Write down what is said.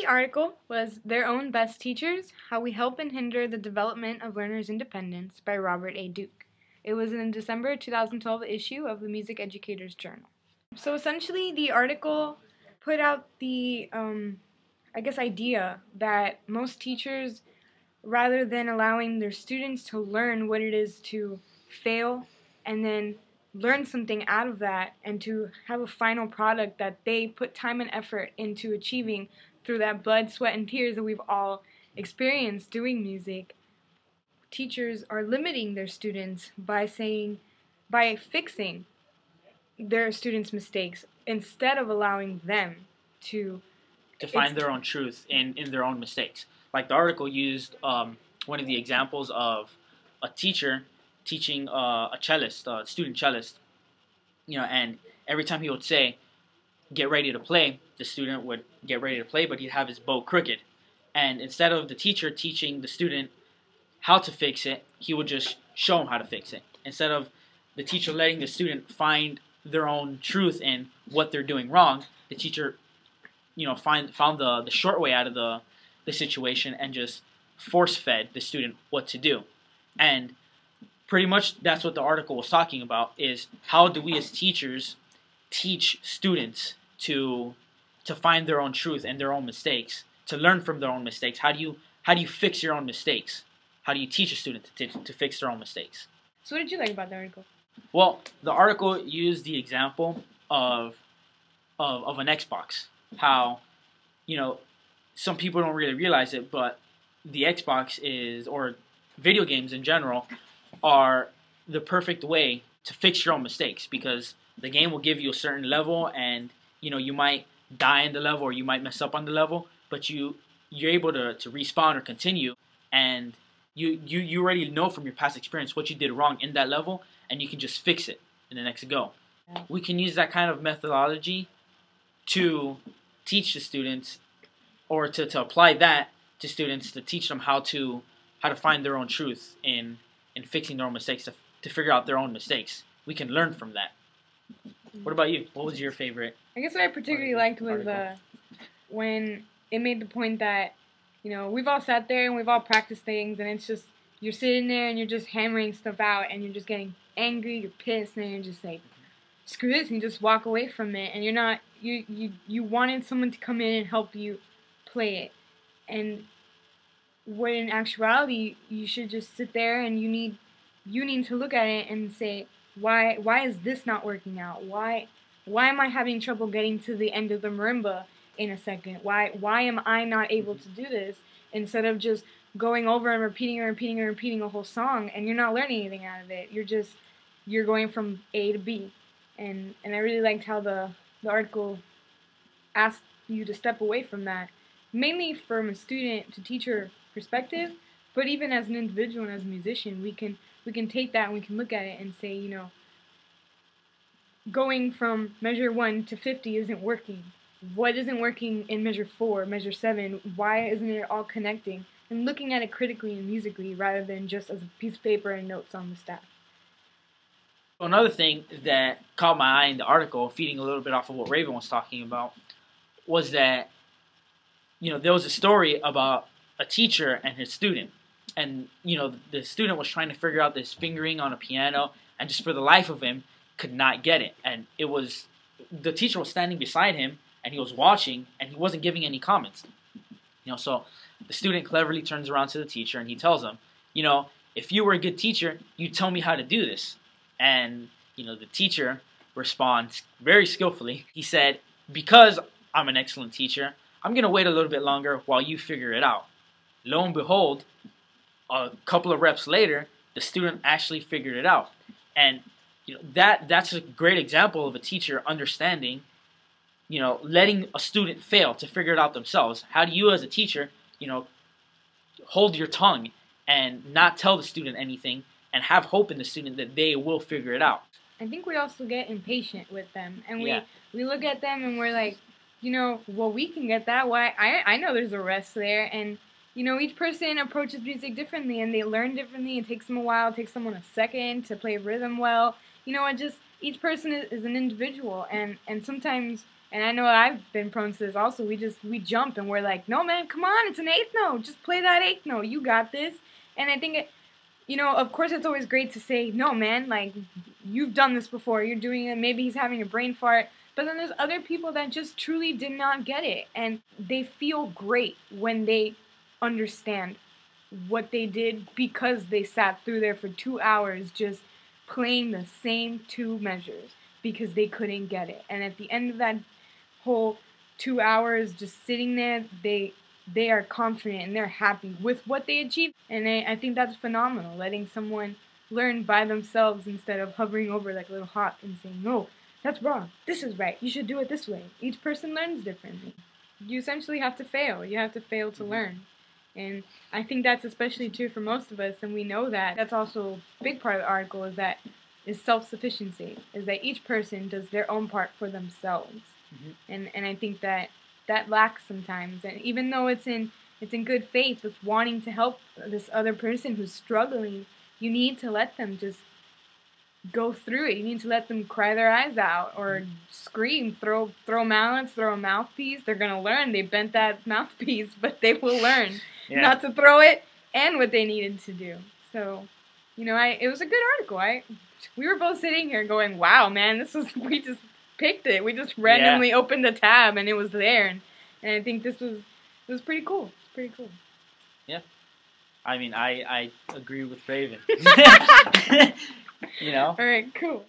the article was Their Own Best Teachers, How We Help and Hinder the Development of Learners' Independence by Robert A. Duke. It was in the December 2012 issue of the Music Educators Journal. So essentially, the article put out the, idea that most teachers, rather than allowing their students to learn what it is to fail and then learn something out of that and to have a final product that they put time and effort into achieving through that blood, sweat, and tears that we've all experienced doing music, teachers are limiting their students by fixing their students' mistakes instead of allowing them to find their own truth in their own mistakes. Like the article used one of the examples of a teacher teaching a cellist, a student cellist, and every time he would say, "Get ready to play," the student would get ready to play, but he'd have his bow crooked. And instead of the teacher teaching the student how to fix it, he would just show him how to fix it. Instead of the teacher letting the student find their own truth in what they're doing wrong, the teacher, found the short way out of the situation and just force-fed the student what to do. And pretty much that's what the article was talking about, is how do we as teachers teach students to find their own truth and their own mistakes, to learn from their own mistakes. How do you fix your own mistakes? How do you teach a student to fix their own mistakes? So what did you like about the article? Well, the article used the example of an Xbox. How, some people don't really realize it, but the Xbox or video games in general, are the perfect way to fix your own mistakes, because the game will give you a certain level, and you might die in the level or you might mess up on the level, but you're able to respawn or continue, and you already know from your past experience what you did wrong in that level, and you can just fix it in the next go. We can use that kind of methodology to teach the students, or to apply that to students, to teach them how to find their own truth in fixing their own mistakes, to figure out their own mistakes. We can learn from that. What about you? What was your favorite? I guess what I particularly liked was when it made the point that, we've all sat there and we've all practiced things, and it's just, you're sitting there and you're just hammering stuff out and you're just getting angry, you're pissed, and you're just like, screw this, and you just walk away from it, and you're not, you wanted someone to come in and help you play it. And when in actuality, you should just sit there and you need to look at it and say, why is this not working out? Why am I having trouble getting to the end of the marimba in a second? Why am I not able to do this? Instead of just going over and repeating a whole song, and you're not learning anything out of it. You're going from A to B. And I really liked how the article asked you to step away from that, mainly from a student to teacher perspective, but even as an individual and as a musician, we can take that and we can look at it and say, going from measure 1 to 50 isn't working. What isn't working in measure 4, measure 7? Why isn't it all connecting? And looking at it critically and musically rather than just as a piece of paper and notes on the staff. Another thing that caught my eye in the article, feeding a little bit off of what Raven was talking about, was that, there was a story about a teacher and his student. And, the student was trying to figure out this fingering on a piano, and just for the life of him, could not get it. And the teacher was standing beside him, and he was watching, and he wasn't giving any comments. So the student cleverly turns around to the teacher, and he tells him, if you were a good teacher, you'd tell me how to do this. And, the teacher responds very skillfully. He said, because I'm an excellent teacher, I'm going to wait a little bit longer while you figure it out. Lo and behold, a couple of reps later, the student actually figured it out. And that's a great example of a teacher understanding, letting a student fail to figure it out themselves. How do you as a teacher, hold your tongue and not tell the student anything and have hope in the student that they will figure it out? I think we also get impatient with them, and we look at them and we're like, well, we can get that. Why? I know there's a rest there, and each person approaches music differently, and they learn differently. It takes them a while. It takes someone a second to play rhythm well. Each person is an individual, and sometimes And I know I've been prone to this also. We jump and we're like, no man, come on, it's an eighth note. Just play that eighth note. You got this. And I think of course it's always great to say, no man, like you've done this before. You're doing it. Maybe he's having a brain fart. But then there's other people that just truly did not get it. And they feel great when they understand what they did because they sat through there for 2 hours just playing the same two measures because they couldn't get it. And at the end of that whole 2 hours just sitting there, they are confident and they're happy with what they achieved. And I think that's phenomenal, letting someone learn by themselves instead of hovering over like a little hawk and saying, no, that's wrong, this is right, you should do it this way. Each person learns differently. You essentially have to fail. You have to fail to learn. And I think that's especially true for most of us, and we know that. That's also a big part of the article is self-sufficiency, is that each person does their own part for themselves. And I think that lacks sometimes. And even though it's in good faith, with wanting to help this other person who's struggling, you need to let them just go through it. You need to let them cry their eyes out or scream, throw mallets, throw a mouthpiece. They're gonna learn. They bent that mouthpiece, but they will learn not to throw it and what they needed to do. So, it was a good article. We were both sitting here going, "Wow, man, we just picked it. We just randomly opened a tab and it was there." And I think it was pretty cool. It's pretty cool. Yeah. I mean, I agree with Raven. All right, cool.